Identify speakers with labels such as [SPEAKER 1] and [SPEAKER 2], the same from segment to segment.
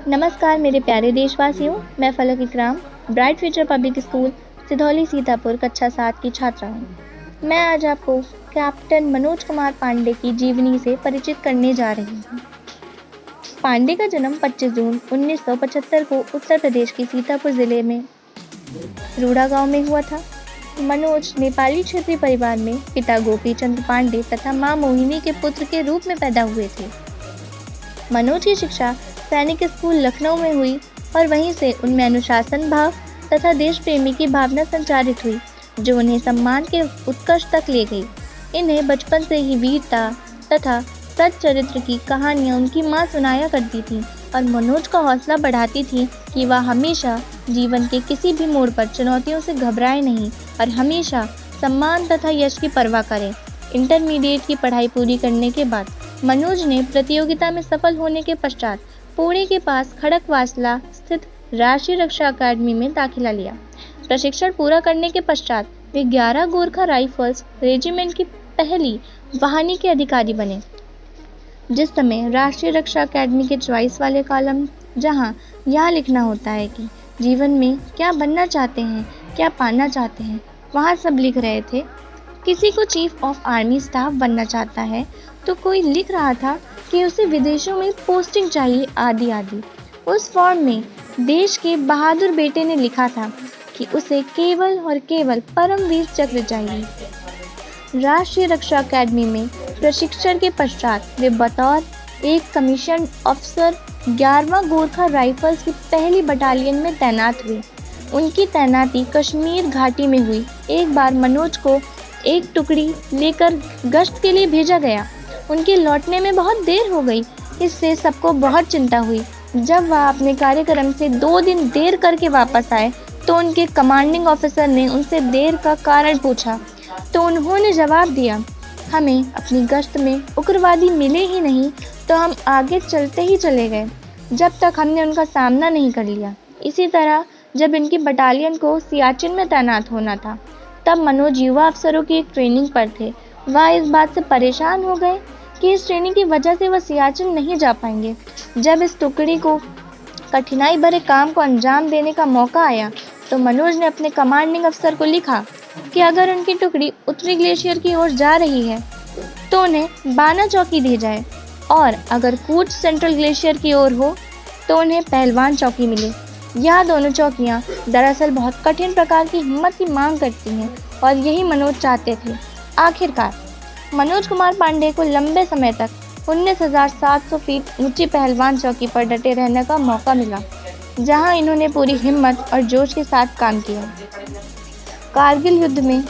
[SPEAKER 1] नमस्कार मेरे प्यारे देशवासियों, मैं फलक इकराम, bright future public school, Sidhauli Sitapur कक्षा 7 की छात्रा हूँ। मैं आज आपको कैप्टन मनोज कुमार पांडे की जीवनी से परिचित करने जा रही हूँ। पांडे का जन्म 25 जून 1975 को उत्तर प्रदेश के सीतापुर जिले में रूड़ा गांव में हुआ था। मनोज नेपाली क्षेत्रीय परिवार में पिता गोपी चंद पांडे तथा मां मोहिनी के पुत्र के रूप में पैदा हुए थे। मनोज की शिक्षा सैनिक स्कूल लखनऊ में हुई और वहीं से उनमें अनुशासन भाव तथा देश प्रेमी की भावना संचारित हुई, जो उन्हें सम्मान के उत्कर्ष तक ले गई। इन्हें बचपन से ही वीरता तथा सच्चरित्र की कहानियां उनकी मां सुनाया करती थी और मनोज का हौसला बढ़ाती थी कि वह हमेशा जीवन के किसी भी मोड़ पर चुनौतियों से घबराए नहीं और हमेशा सम्मान तथा यश की परवाह करें। इंटरमीडिएट की पढ़ाई पूरी करने के बाद मनोज ने प्रतियोगिता में सफल होने के पश्चात पुणे के पास खड़कवासला स्थित राष्ट्रीय रक्षा अकादमी में दाखिला लिया। प्रशिक्षण पूरा करने के पश्चात वे 11 गोरखा राइफल्स रेजिमेंट की पहली वाहिनी के अधिकारी बने। जिस समय राष्ट्रीय रक्षा अकादमी के चॉइस वाले कॉलम, जहां यह लिखना होता है कि जीवन में क्या बनना चाहते हैं, क्या पाना चाहते हैं, वहां सब लिख रहे थे। किसी को चीफ ऑफ आर्मी स्टाफ बनना चाहता है तो कोई लिख रहा था कि उसे विदेशों में पोस्टिंग चाहिए, आदि आदि। उस फॉर्म में देश के बहादुर बेटे ने लिखा था कि उसे केवल और केवल परमवीर चक्र चाहिए। राष्ट्रीय रक्षा अकादमी में प्रशिक्षण के पश्चात वे बतौर एक कमीशन अफसर 11वां गोरखा राइफल्स की पहली बटालियन में तैनात हुए। उनकी तैनाती कश्मीर घाटी में हुई। एक बार मनोज को एक टुकड़ी लेकर गश्त के लिए भेजा गया। उनके लौटने में बहुत देर हो गई, इससे सबको बहुत चिंता हुई। जब वह अपने कार्यक्रम से 2 दिन देर करके वापस आए तो उनके कमांडिंग ऑफिसर ने उनसे देर का कारण पूछा, तो उन्होंने जवाब दिया, हमें अपनी गश्त में उग्रवादी मिले ही नहीं तो हम आगे चलते ही चले गए, जब तक हमने उनका सामना नहीं कर लिया। इसी तरह जब इनकी बटालियन को सियाचिन में तैनात होना था, तब मनोज युवा अफसरों की एक ट्रेनिंग पर थे। वह इस बात से परेशान हो गए कि इस ट्रेनिंग की वजह से वह सियाचिन नहीं जा पाएंगे। जब इस टुकड़ी को कठिनाई भरे काम को अंजाम देने का मौका आया तो मनोज ने अपने कमांडिंग अफसर को लिखा कि अगर उनकी टुकड़ी उत्तरी ग्लेशियर की ओर जा रही है तो उन्हें बाना चौकी दी जाए, और अगर कूच सेंट्रल ग्लेशियर की ओर हो तो उन्हें पहलवान चौकी मिले। यह दोनों चौकियाँ दरअसल बहुत कठिन प्रकार की हिम्मत की मांग करती हैं और यही मनोज चाहते थे। आखिरकार मनोज कुमार पांडे को लंबे समय तक 19,700 फीट ऊंची पहलवान चौकी पर डटे रहने का मौका मिला, जहां इन्होंने पूरी हिम्मत और जोश के साथ काम किया। कारगिल युद्ध में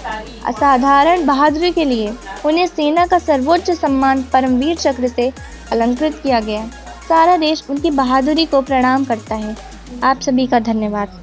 [SPEAKER 1] असाधारण बहादुरी के लिए उन्हें सेना का सर्वोच्च सम्मान परमवीर चक्र से अलंकृत किया गया। सारा देश उनकी बहादुरी को प्रणाम करता है। आप सभी का धन्यवाद।